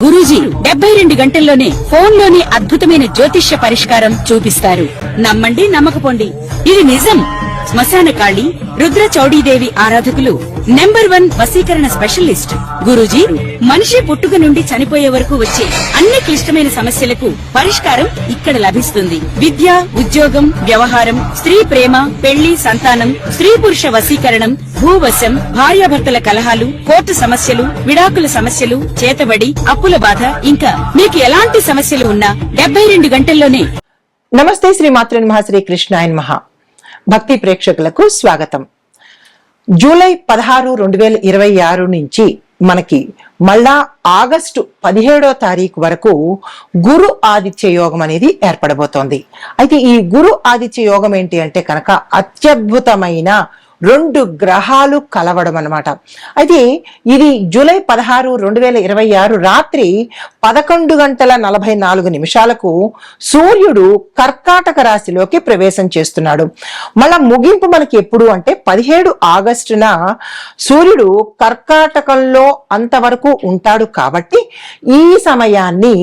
గురూజీ 72 గంటల్లోనే ఫోన్లోని అద్భుతమైన జ్యోతిష్య పరిష్కారం చూపిస్తారు. నమ్మండి, నమ్మకపోండి, ఇది నిజం. శ్మశాన కాళి రుద్ర చౌడీదేవి ఆరాధకులు నంబర్ 1 వశీకరణ స్పెషలిస్ట్ గురూజీ. మనిషి పుట్టుక నుండి చనిపోయే వరకు వచ్చే అన్ని క్లిష్టమైన సమస్యలకు పరిష్కారం ఇక్కడ లభిస్తుంది. విద్య, ఉద్యోగం, వ్యవహారం, స్త్రీ ప్రేమ, పెళ్లి, సంతానం, స్త్రీ పురుష వశీకరణం, భూవశం, భార్యాభర్తల కలహాలు, కోర్టు సమస్యలు, విడాకుల సమస్యలు, చేతబడి, అప్పుల బాధ, ఇంకా మీకు ఎలాంటి సమస్యలు ఉన్నా 72 గంటల్లోనే. నమస్తే, శ్రీ మాతృ నమః, శ్రీ కృష్ణాయ నమః. భక్తి ప్రేక్షకులకు స్వాగతం. జూలై 16, 2026 నుంచి మనకి మళ్ళా ఆగస్టు 17వ తారీఖు వరకు గురు ఆదిత్య యోగం అనేది ఏర్పడబోతోంది. అయితే ఈ గురు ఆదిత్య యోగం ఏంటి అంటే కనుక అత్యద్భుతమైన 2 గ్రహాలు కలవడం అన్నమాట. అయితే ఇది జూలై 16, 2026 రాత్రి 11:44 సూర్యుడు కర్కాటక రాశిలోకి ప్రవేశం చేస్తున్నాడు. మళ్ళా ముగింపు మనకి ఎప్పుడు అంటే 17 ఆగస్టున సూర్యుడు కర్కాటకంలో అంతవరకు ఉంటాడు. కాబట్టి ఈ సమయాన్ని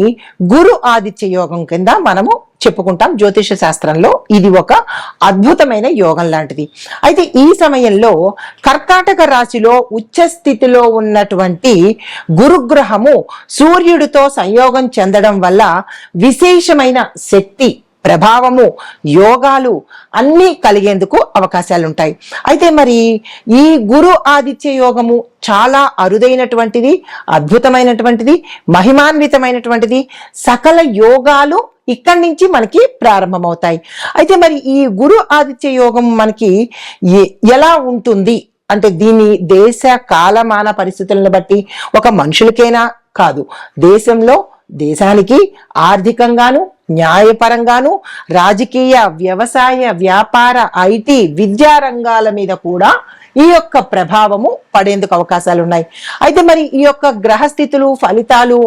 గురు ఆదిత్య యోగం కింద మనము చెప్పుకుంటాం. జ్యోతిష శాస్త్రంలో ఇది ఒక అద్భుతమైన యోగం లాంటిది. అయితే ఈ సమయంలో కర్కాటక రాశిలో ఉచ్చ స్థితిలో ఉన్నటువంటి గురుగ్రహము సూర్యుడితో సంయోగం చెందడం వల్ల విశేషమైన శక్తి, ప్రభావము, యోగాలు అన్నీ కలిగేందుకు అవకాశాలు ఉంటాయి. అయితే మరి ఈ గురు ఆదిత్య యోగము చాలా అరుదైనటువంటిది, అద్భుతమైనటువంటిది, మహిమాన్వితమైనటువంటిది. సకల యోగాలు ఇక్కడి నుంచి మనకి ప్రారంభమవుతాయి. అయితే మరి ఈ గురు ఆదిత్య యోగం మనకి ఎలా ఉంటుంది అంటే దీని దేశ కాలమాన పరిస్థితులను బట్టి ఒక మనుషులకైనా కాదు, దేశంలో దేశానికి ఆర్థికంగాను, న్యాయపరంగాను, రాజకీయ, వ్యవసాయ, వ్యాపార, ఐటీ, విద్యా రంగాల మీద కూడా ఈ యొక్క ప్రభావము పడేందుకు అవకాశాలు ఉన్నాయి. అయితే మరి ఈ యొక్క గ్రహస్థితులు, ఫలితాలు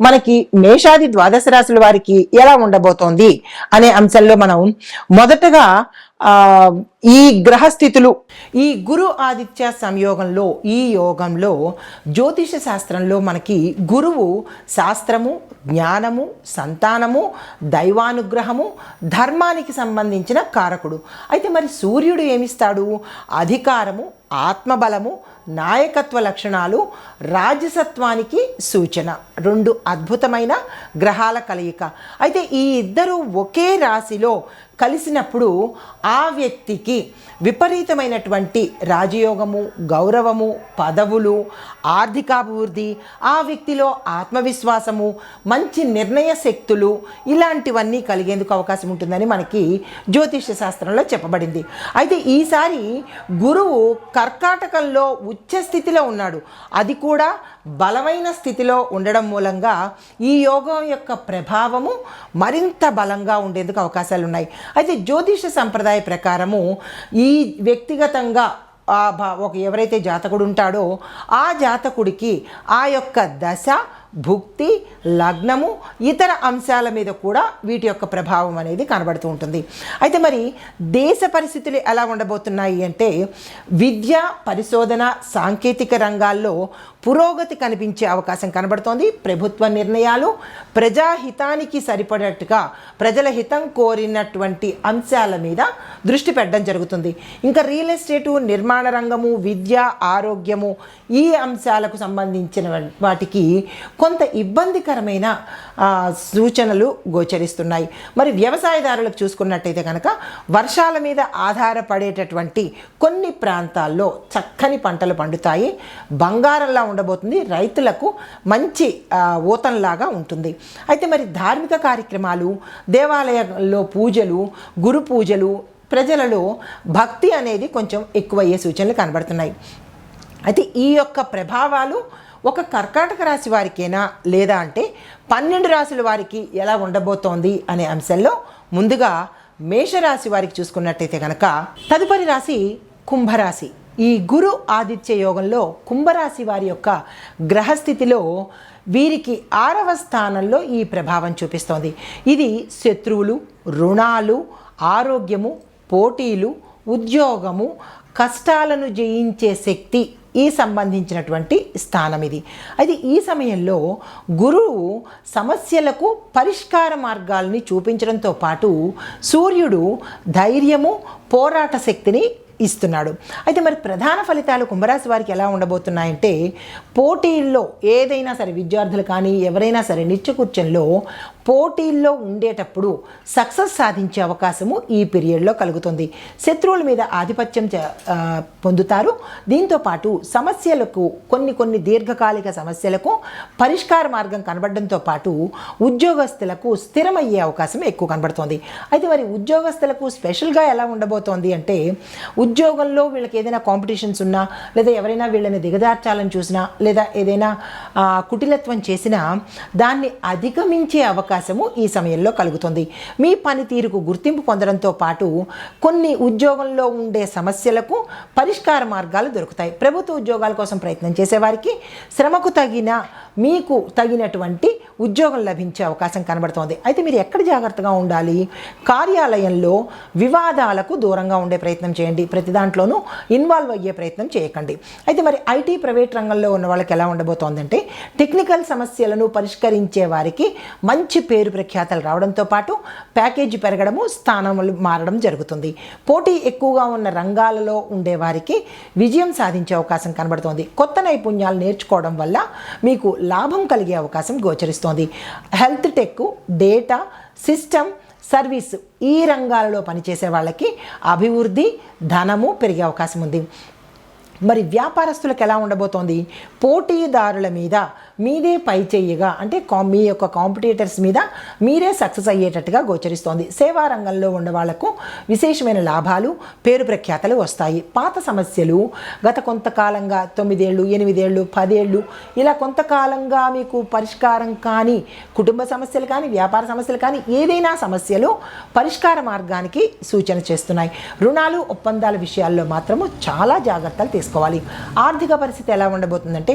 మనకి మేషాది ద్వాదశ రాశుల వారికి ఎలా ఉండబోతోంది అనే అంశంలో మనం మొదటగా ఈ గ్రహస్థితులు, ఈ గురు ఆదిత్య సంయోగంలో, ఈ యోగంలో జ్యోతిష శాస్త్రంలో మనకి గురువు శాస్త్రము, జ్ఞానము, సంతానము, దైవానుగ్రహము, ధర్మానికి సంబంధించిన కారకుడు. అయితే మరి సూర్యుడు ఏమిస్తాడు? అధికారము, ఆత్మబలము, నాయకత్వ లక్షణాలు, రాజసత్వానికి సూచన. 2 అద్భుతమైన గ్రహాల కలయిక. అయితే ఈ ఇద్దరు ఒకే రాశిలో కలిసినప్పుడు ఆ వ్యక్తికి విపరీతమైనటువంటి రాజయోగము, గౌరవము, పదవులు, ఆర్థికాభివృద్ధి, ఆ వ్యక్తిలో ఆత్మవిశ్వాసము, మంచి నిర్ణయ శక్తులు, ఇలాంటివన్నీ కలిగేందుకు అవకాశం ఉంటుందని మనకి జ్యోతిష శాస్త్రంలో చెప్పబడింది. అయితే ఈసారి గురువు కర్కాటకంలో ఉచ్చ స్థితిలో ఉన్నాడు. అది కూడా బలమైన స్థితిలో ఉండడం మూలంగా ఈ యోగం యొక్క ప్రభావము మరింత బలంగా ఉండేందుకు అవకాశాలు ఉన్నాయి. అయితే జ్యోతిష సంప్రదాయ ప్రకారము ఈ వ్యక్తిగతంగా ఎవరైతే జాతకుడు ఉంటాడో ఆ జాతకుడికి ఆ యొక్క దశ, భుక్తి, లగ్నము, ఇతర అంశాల మీద కూడా వీటి యొక్క ప్రభావం అనేది కనబడుతూ ఉంటుంది. అయితే మరి దేశ పరిస్థితులు ఎలా ఉండబోతున్నాయి అంటే విద్య, పరిశోధన, సాంకేతిక రంగాల్లో పురోగతి కనిపించే అవకాశం కనబడుతోంది. ప్రభుత్వ నిర్ణయాలు ప్రజాహితానికి సరిపడట్టుగా ప్రజల హితం కోరినటువంటి అంశాల మీద దృష్టి పెట్టడం జరుగుతుంది. ఇంకా రియల్ ఎస్టేటు, నిర్మాణ రంగము, విద్య, ఆరోగ్యము, ఈ అంశాలకు సంబంధించిన వాటికి కొంత ఇబ్బందికరమైన సూచనలు గోచరిస్తున్నాయి. మరి వ్యవసాయదారులకు చూసుకున్నట్టయితే కనుక వర్షాల మీద ఆధారపడేటటువంటి కొన్ని ప్రాంతాల్లో చక్కని పంటలు పండుతాయి. బంగారంలా ఉండబోతుంది. రైతులకు మంచి ఊతంలాగా ఉంటుంది. అయితే మరి ధార్మిక కార్యక్రమాలు, దేవాలయాల్లో పూజలు, గురు పూజలు, ప్రజలలో భక్తి అనేది కొంచెం ఎక్కువయ్యే సూచనలు కనబడుతున్నాయి. అయితే ఈ యొక్క ప్రభావాలు ఒక కర్కాటక రాశి వారికైనా లేదా అంటే 12 రాశుల వారికి ఎలా ఉండబోతోంది అనే అంశంలో ముందుగా మేషరాశి వారికి చూసుకున్నట్టయితే కనుక తదుపరి రాశి కుంభరాశి. ఈ గురు ఆదిత్య యోగంలో కుంభరాశి వారి యొక్క గ్రహస్థితిలో వీరికి 6వ స్థానంలో ఈ ప్రభావం చూపిస్తోంది. ఇది శత్రువులు, రుణాలు, ఆరోగ్యము, పోటీలు, ఉద్యోగము, కష్టాలను జయించే శక్తి ఈ సంబంధించినటువంటి స్థానం ఇది. అయితే ఈ సమయంలో గురువు సమస్యలకు పరిష్కార మార్గాల్ని చూపించడంతో పాటు సూర్యుడు ధైర్యము, పోరాట శక్తిని ఇస్తున్నాడు. అయితే మరి ప్రధాన ఫలితాలు కుంభరాశి వారికి ఎలా ఉండబోతున్నాయంటే, పోటీల్లో ఏదైనా సరే విద్యార్థులు కానీ ఎవరైనా సరే నిత్యకృత్యంలో పోటీల్లో ఉండేటప్పుడు సక్సెస్ సాధించే అవకాశము ఈ పీరియడ్లో కలుగుతుంది. శత్రువుల మీద ఆధిపత్యం పొందుతారు. దీంతోపాటు సమస్యలకు కొన్ని దీర్ఘకాలిక సమస్యలకు పరిష్కార మార్గం కనబడడంతో పాటు ఉద్యోగస్తులకు స్థిరమయ్యే అవకాశం ఎక్కువ కనబడుతోంది. అయితే మరి ఉద్యోగస్తులకు స్పెషల్గా ఎలా ఉండబోతోంది అంటే, ఉద్యోగంలో వీళ్ళకి ఏదైనా కాంపిటీషన్స్ ఉన్నా, లేదా ఎవరైనా వీళ్ళని దిగజార్చాలని చూసినా, లేదా ఏదైనా కుటిలత్వం చేసినా దాన్ని అధిగమించే అవకాశము ఈ సమయంలో కలుగుతుంది. మీ పనితీరుకు గుర్తింపు పొందడంతో పాటు కొన్ని ఉద్యోగంలో ఉండే సమస్యలకు పరిష్కార మార్గాలు దొరుకుతాయి. ప్రభుత్వ ఉద్యోగాల కోసం ప్రయత్నం చేసేవారికి శ్రమకు మీకు తగినటువంటి ఉద్యోగం లభించే అవకాశం కనబడుతోంది. అయితే మీరు ఎక్కడ జాగ్రత్తగా ఉండాలి? కార్యాలయంలో వివాదాలకు దూరంగా ఉండే ప్రయత్నం చేయండి. ప్రతి దాంట్లోనూ ఇన్వాల్వ్ అయ్యే ప్రయత్నం చేయకండి. అయితే మరి ఐటీ ప్రైవేట్ రంగంలో ఉన్న వాళ్ళకి ఎలా ఉండబోతోందంటే, టెక్నికల్ సమస్యలను పరిష్కరించే వారికి మంచి పేరు ప్రఖ్యాతలు రావడంతో పాటు ప్యాకేజీ పెరగడము, స్థానములు మారడం జరుగుతుంది. పోటీ ఎక్కువగా ఉన్న రంగాలలో ఉండే వారికి విజయం సాధించే అవకాశం కనబడుతోంది. కొత్త నైపుణ్యాలు నేర్చుకోవడం వల్ల మీకు లాభం కలిగే అవకాశం గోచరిస్తోంది. Health tech, data, system, service ఈ రంగాలలో పనిచేసే వాళ్ళకి అభివృద్ధి, ధనము పెరిగే అవకాశం ఉంది. మరి వ్యాపారస్తులకు ఎలా ఉండబోతోంది? పోటీదారుల మీద మీదే పై చెయ్యగా, అంటే మీ యొక్క కాంపిటీటర్స్ మీద మీరే సక్సెస్ అయ్యేటట్టుగా గోచరిస్తోంది. సేవా రంగంలో ఉన్న వాళ్లకు విశేషమైన లాభాలు, పేరు ప్రఖ్యాతలు వస్తాయి. పాత సమస్యలు గత కొంతకాలంగా 9 ఏళ్ళు, 8 ఏళ్ళు, 10 ఏళ్ళు ఇలా కొంతకాలంగా మీకు పరిష్కారం కానీ, కుటుంబ సమస్యలు కానీ, వ్యాపార సమస్యలు కానీ, ఏదైనా సమస్యలు పరిష్కార మార్గానికి సూచన చేస్తున్నాయి. రుణాలు, ఒప్పందాల విషయాల్లో మాత్రము చాలా జాగ్రత్తలు తీసుకోవాలి. ఆర్థిక పరిస్థితి ఎలా ఉండబోతుందంటే,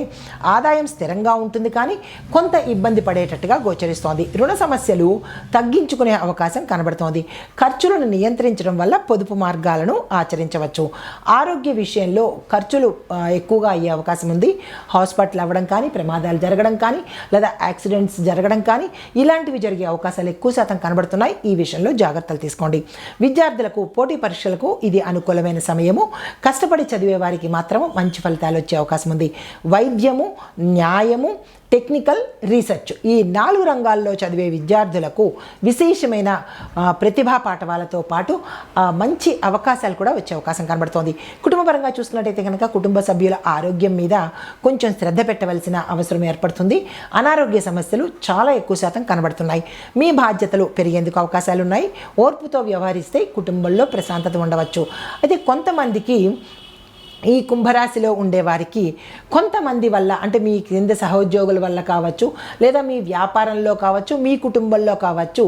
ఆదాయం స్థిరంగా ఉంటుంది కానీ కొంత ఇబ్బంది పడేటట్టుగా గోచరిస్తోంది. రుణ సమస్యలు తగ్గించుకునే అవకాశం కనబడుతోంది. ఖర్చులను నియంత్రించడం వల్ల పొదుపు మార్గాలను ఆచరించవచ్చు. ఆరోగ్య విషయంలో ఖర్చులు ఎక్కువగా అయ్యే అవకాశం ఉంది. హాస్పిటల్ అవ్వడం కానీ, ప్రమాదాలు జరగడం కానీ, లేదా యాక్సిడెంట్స్ జరగడం కానీ ఇలాంటివి జరిగే అవకాశాలు ఎక్కువ శాతం కనబడుతున్నాయి. ఈ విషయంలో జాగ్రత్తలు తీసుకోండి. విద్యార్థులకు పోటీ పరీక్షలకు ఇది అనుకూలమైన సమయము. కష్టపడి చదివే వారికి మాత్రం మంచి ఫలితాలు వచ్చే అవకాశం ఉంది. వైద్యము, న్యాయము, టెక్నికల్, రీసెర్చ్ ఈ 4 రంగాల్లో చదివే విద్యార్థులకు విశేషమైన ప్రతిభా పాఠవాలతో పాటు మంచి అవకాశాలు కూడా వచ్చే అవకాశం కనబడుతోంది. కుటుంబపరంగా చూసుకున్నట్టయితే కనుక కుటుంబ సభ్యుల ఆరోగ్యం మీద కొంచెం శ్రద్ధ పెట్టవలసిన అవసరం ఏర్పడుతుంది. అనారోగ్య సమస్యలు చాలా ఎక్కువ శాతం కనబడుతున్నాయి. మీ బాధ్యతలు పెరిగేందుకు అవకాశాలు ఉన్నాయి. ఓర్పుతో వ్యవహరిస్తే కుటుంబంలో ప్రశాంతత ఉండవచ్చు. అయితే కొంతమందికి ఈ కుంభరాశిలో ఉండేవారికి కొంతమంది వల్ల, అంటే మీ క్రింద సహోద్యోగుల వల్ల కావచ్చు, లేదా మీ వ్యాపారంలో కావచ్చు, మీ కుటుంబంలో కావచ్చు,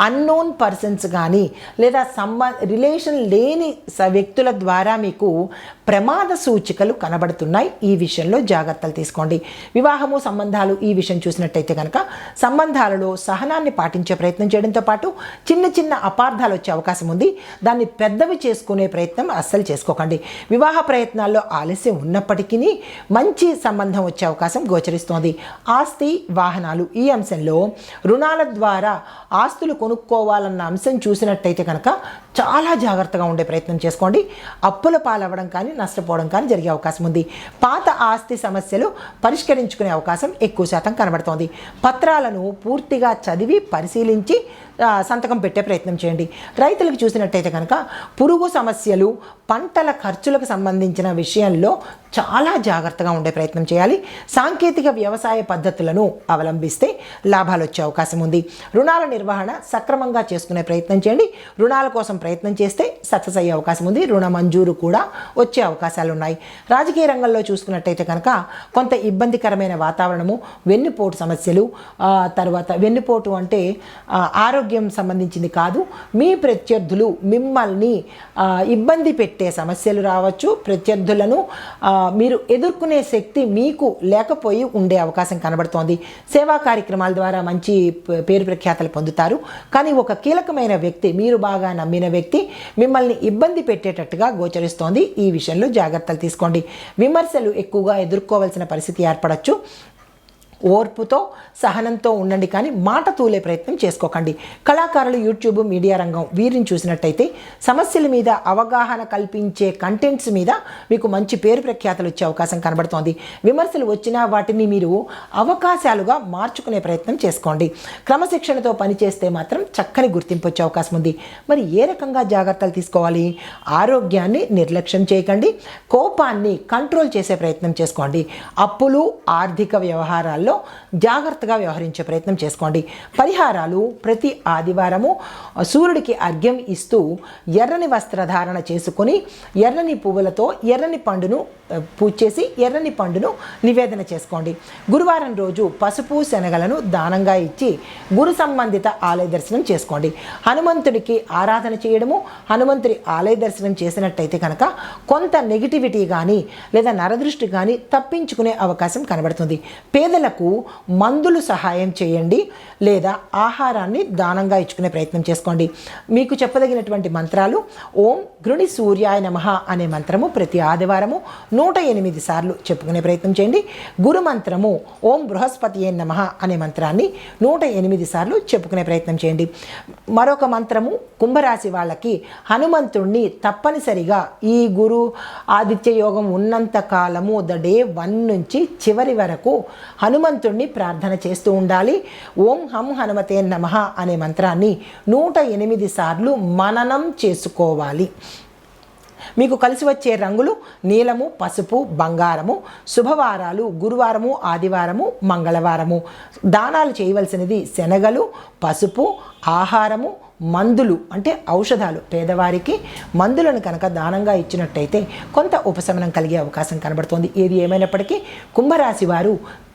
అన్నోన్ పర్సన్స్ కానీ లేదా రిలేషన్ లేని వ్యక్తుల ద్వారా మీకు ప్రమాద సూచికలు కనబడుతున్నాయి. ఈ విషయంలో జాగ్రత్తలు తీసుకోండి. వివాహము, సంబంధాలు ఈ విషయం చూసినట్టయితే కనుక సంబంధాలలో సహనాన్ని పాటించే ప్రయత్నం చేయడంతో పాటు చిన్న అపార్థాలు వచ్చే అవకాశం ఉంది. దాన్ని పెద్దవి చేసుకునే ప్రయత్నం అస్సలు చేసుకోకండి. వివాహ ప్రయత్నాల్లో ఆలస్యం ఉన్నప్పటికీ మంచి సంబంధం వచ్చే అవకాశం గోచరిస్తోంది. ఆస్తి, వాహనాలు ఈ అంశంలో రుణాల ద్వారా ఆస్తులు కొనుక్కోవాలన్న అంశం చూసినట్టయితే కనుక చాలా జాగ్రత్తగా ఉండే ప్రయత్నం చేసుకోండి. అప్పుల పాలవ్వడం కానీ, నష్టపోవడం కానీ జరిగే అవకాశం ఉంది. పాత ఆస్తి సమస్యలు పరిష్కరించుకునే అవకాశం ఎక్కువ శాతం కనబడుతోంది. పత్రాలను పూర్తిగా చదివి పరిశీలించి సంతకం పెట్టే ప్రయత్నం చేయండి. రైతులకు చూసినట్టయితే కనుక పురుగు సమస్యలు, పంటల ఖర్చులకు సంబంధించిన విషయంలో చాలా జాగ్రత్తగా ఉండే ప్రయత్నం చేయాలి. సాంకేతిక వ్యవసాయ పద్ధతులను అవలంబిస్తే లాభాలు వచ్చే అవకాశం ఉంది. రుణాల నిర్వహణ సక్రమంగా చేసుకునే ప్రయత్నం చేయండి. రుణాల కోసం ప్రయత్నం చేస్తే సక్సెస్ అయ్యే అవకాశం ఉంది. రుణ మంజూరు కూడా వచ్చే అవకాశాలు ఉన్నాయి. రాజకీయ రంగంలో చూసుకున్నట్టయితే కనుక కొంత ఇబ్బందికరమైన వాతావరణము, వెన్నుపోటు సమస్యలు, తర్వాత వెన్నుపోటు అంటే ఆరోగ్య ఆరోగ్యం సంబంధించింది కాదు. మీ ప్రత్యర్థులు మిమ్మల్ని ఇబ్బంది పెట్టే సమస్యలు రావచ్చు. ప్రత్యర్థులను మీరు ఎదుర్కొనే శక్తి మీకు లేకపోయి ఉండే అవకాశం కనబడుతోంది. సేవా కార్యక్రమాల ద్వారా మంచి పేరు ప్రఖ్యాతలు పొందుతారు. కానీ ఒక కీలకమైన వ్యక్తి, మీరు బాగా నమ్మిన వ్యక్తి మిమ్మల్ని ఇబ్బంది పెట్టేటట్టుగా గోచరిస్తోంది. ఈ విషయంలో జాగ్రత్తలు తీసుకోండి. విమర్శలు ఎక్కువగా ఎదుర్కోవాల్సిన పరిస్థితి ఏర్పడచ్చు. ఓర్పుతో సహనంతో ఉండండి, కానీ మాట తూలే ప్రయత్నం చేసుకోకండి. కళాకారులు, యూట్యూబ్, మీడియా రంగం వీరిని చూసినట్టయితే సమస్యల మీద అవగాహన కల్పించే కంటెంట్స్ మీద మీకు మంచి పేరు ప్రఖ్యాతలు వచ్చే అవకాశం కనబడుతోంది. విమర్శలు వచ్చినా వాటిని మీరు అవకాశాలుగా మార్చుకునే ప్రయత్నం చేసుకోండి. క్రమశిక్షణతో పనిచేస్తే మాత్రం చక్కని గుర్తింపు వచ్చే అవకాశం ఉంది. మరి ఏ రకంగా జాగ్రత్తలు తీసుకోవాలి? ఆరోగ్యాన్ని నిర్లక్ష్యం చేయకండి. కోపాన్ని కంట్రోల్ చేసే ప్రయత్నం చేసుకోండి. అప్పులు, ఆర్థిక వ్యవహారాల్లో జాగ్రత్తగా వ్యవహరించే ప్రయత్నం చేసుకోండి. పరిహారాలు: ప్రతి ఆదివారము సూర్యుడికి అర్ఘ్యం ఇస్తూ ఎర్రని వస్త్రధారణ చేసుకొని ఎర్రని పువ్వులతో ఎర్రని పండును పూజ చేసి ఎర్రని పండును నివేదన చేసుకోండి. గురువారం రోజు పసుపు, శనగలను దానంగా ఇచ్చి గురు సంబంధిత ఆలయ దర్శనం చేసుకోండి. హనుమంతుడికి ఆరాధన చేయడము, హనుమంతుడి ఆలయ దర్శనం చేసినట్టయితే కనుక కొంత నెగిటివిటీ కానీ లేదా నరదృష్టి కానీ తప్పించుకునే అవకాశం కనబడుతుంది. పేదలకు మందులు సహాయం చేయండి లేదా ఆహారాన్ని దానంగా ఇచ్చుకునే ప్రయత్నం చేసుకోండి. మీకు చెప్పదగినటువంటి మంత్రాలు: ఓం గృణి సూర్యాయ నమః అనే మంత్రము ప్రతి ఆదివారము 108 సార్లు చెప్పుకునే ప్రయత్నం చేయండి. గురు మంత్రము ఓం బృహస్పతియే నమః అనే మంత్రాన్ని 108 సార్లు చెప్పుకునే ప్రయత్నం చేయండి. మరొక మంత్రము కుంభరాశి వాళ్ళకి హనుమంతుణ్ణి తప్పనిసరిగా ఈ గురు ఆదిత్య యోగం ఉన్నంత కాలము డే 1 నుంచి చివరి వరకు హనుమంతుణ్ణి ప్రార్థన చేస్తూ ఉండాలి. ఓం హం హనుమతే నమః అనే మంత్రాన్ని 108 సార్లు మననం చేసుకోవాలి. మీకు కలిసి వచ్చే రంగులు నీలము, పసుపు, బంగారము. శుభవారాలు: గురువారము, ఆదివారము, మంగళవారము. దానాలు చేయవలసినది శనగలు, పసుపు, ఆహారము, మందులు అంటే ఔషధాలు. పేదవారికి మందులను కనుక దానంగా ఇచ్చినట్టయితే కొంత ఉపశమనం కలిగే అవకాశం కనబడుతోంది. ఏది ఏమైనప్పటికీ కుంభరాశి వారు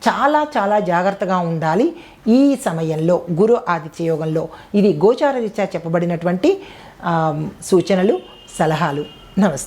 చాలా చాలా జాగ్రత్తగా ఉండాలి ఈ సమయంలో, గురు ఆదిత్య యోగంలో. ఇది గోచార రీత్యా చెప్పబడినటువంటి సూచనలు, సలహాలు. నమస్తే.